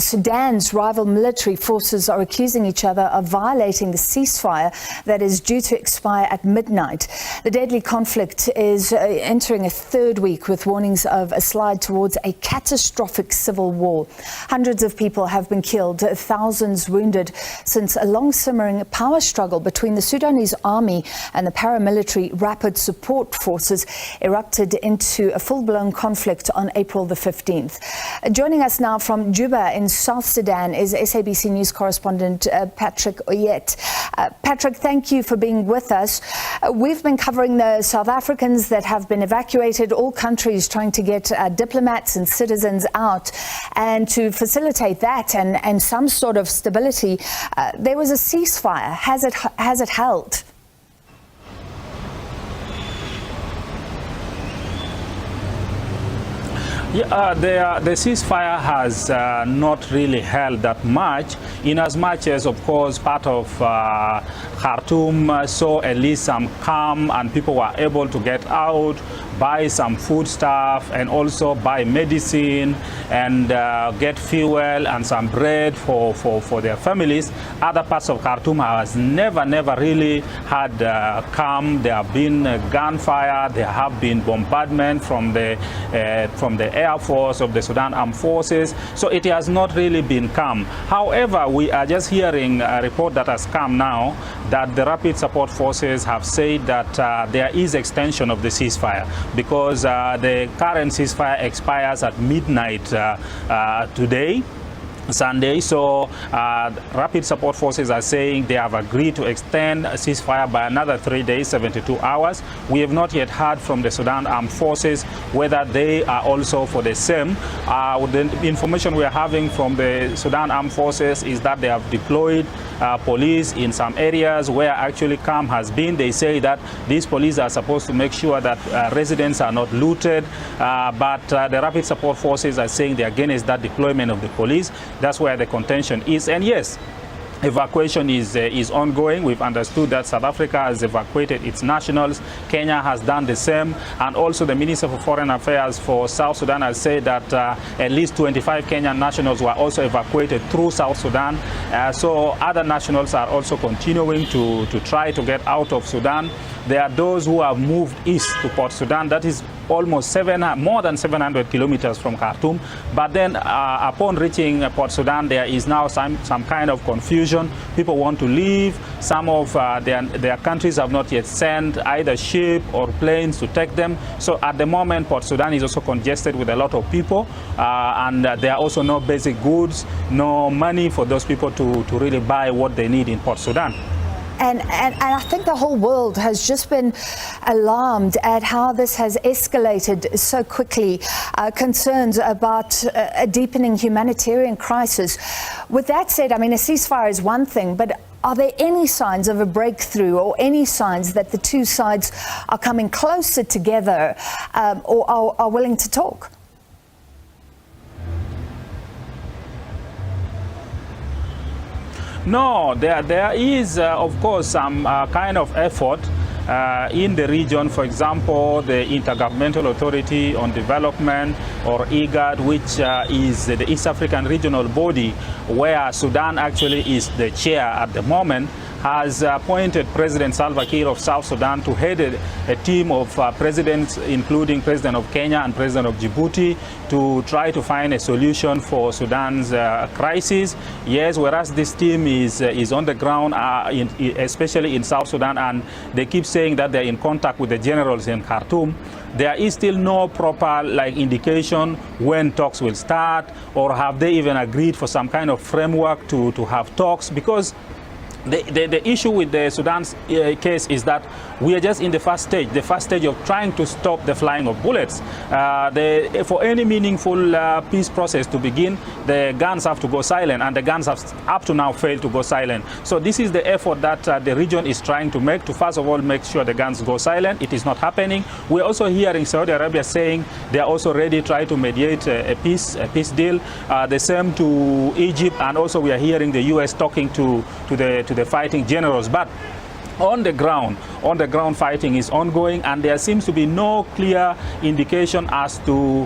Sudan's rival military forces are accusing each other of violating the ceasefire that is due to expire at midnight. The deadly conflict is entering a third week with warnings of a slide towards a catastrophic civil war. Hundreds of people have been killed, thousands wounded since a long-simmering power struggle between the Sudanese army and the paramilitary rapid support forces erupted into a full-blown conflict on April the 15th. Joining us now from Juba in South Sudan is SABC News correspondent Patrick Oyet. Patrick, thank you for being with us. We've been covering the South Africans that have been evacuated, all countries trying to get diplomats and citizens out. And to facilitate that and some sort of stability, there was a ceasefire. Has it held? Yeah, the ceasefire has not really held that much, in as much as, of course, part of Khartoum saw at least some calm and people were able to get out, buy some food stuff and also buy medicine and get fuel and some bread for their families. Other parts of Khartoum has never really had calm. There have been gunfire, there have been bombardment from the Air Force of the Sudan Armed Forces, so it has not really been calm. However, we are just hearing a report that has come now that the Rapid Support Forces have said that there is extension of the ceasefire because the current ceasefire expires at midnight today, Sunday. So Rapid Support Forces are saying they have agreed to extend a ceasefire by another 3 days, 72 hours. We have not yet heard from the Sudan Armed Forces whether they are also for the same. The information we are having from the Sudan Armed Forces is that they have deployed police in some areas where actually calm has been. They say that these police are supposed to make sure that residents are not looted, but the Rapid Support Forces are saying they're against that deployment of the police. That's where the contention is. And yes, evacuation is ongoing. We've understood that South Africa has evacuated its nationals. Kenya has done the same. And also the Minister for Foreign Affairs for South Sudan has said that at least 25 Kenyan nationals were also evacuated through South Sudan. So other nationals are also continuing to try to get out of Sudan. There are those who have moved east to Port Sudan. That is almost more than 700 kilometers from Khartoum. But then upon reaching Port Sudan, there is now some kind of confusion. People want to leave. Some of their countries have not yet sent either ship or planes to take them. So at the moment, Port Sudan is also congested with a lot of people. And there are also no basic goods, no money for those people to really buy what they need in Port Sudan. And I think the whole world has just been alarmed at how this has escalated so quickly, concerns about a deepening humanitarian crisis. With that said, I mean, a ceasefire is one thing, but are there any signs of a breakthrough or any signs that the two sides are coming closer together or are willing to talk? No, there is, of course, some kind of effort in the region. For example, the Intergovernmental Authority on Development, or IGAD, which is the East African regional body, where Sudan actually is the chair at the moment, has appointed President Salva Kiir of South Sudan to head a team of presidents, including President of Kenya and President of Djibouti, to try to find a solution for Sudan's crisis. Yes, whereas this team is on the ground, especially in South Sudan, and they keep saying that they're in contact with the generals in Khartoum, there is still no proper indication when talks will start, or have they even agreed for some kind of framework to have talks, because the issue with the Sudan's case is that we are just in the first stage of trying to stop the flying of bullets. For any meaningful peace process to begin, the guns have to go silent, and the guns have up to now failed to go silent. So this is the effort that the region is trying to make, to first of all make sure the guns go silent. It is not happening. We're also hearing Saudi Arabia saying they are also ready to try to mediate a peace deal. The same to Egypt, and also we are hearing the US talking to the fighting generals. But on the ground fighting is ongoing, and there seems to be no clear indication as to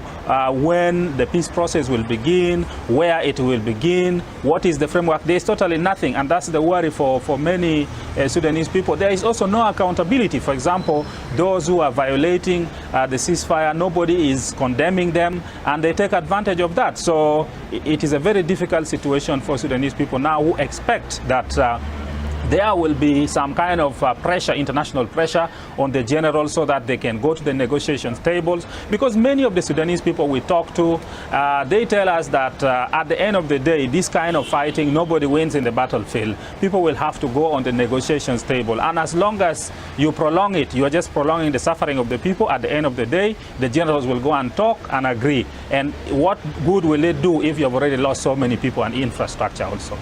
when the peace process will begin, where it will begin, what is the framework. There's totally nothing, and that's the worry for many Sudanese people. There is also no accountability. For example, those who are violating the ceasefire, nobody is condemning them, and they take advantage of that. So it is a very difficult situation for Sudanese people now, who expect that there will be some kind of pressure, international pressure on the generals, so that they can go to the negotiations tables. Because many of the Sudanese people we talk to, they tell us that at the end of the day, this kind of fighting, nobody wins in the battlefield. People will have to go on the negotiations table. And as long as you prolong it, you are just prolonging the suffering of the people. At the end of the day, the generals will go and talk and agree. And what good will it do if you have already lost so many people and infrastructure also?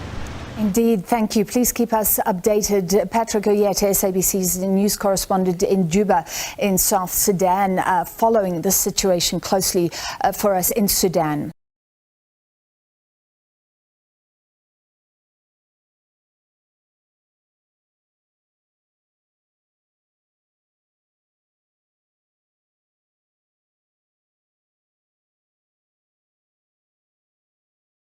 Indeed, thank you. Please keep us updated. Patrick Oyete, SABC's news correspondent in Juba in South Sudan, following this situation closely for us in Sudan.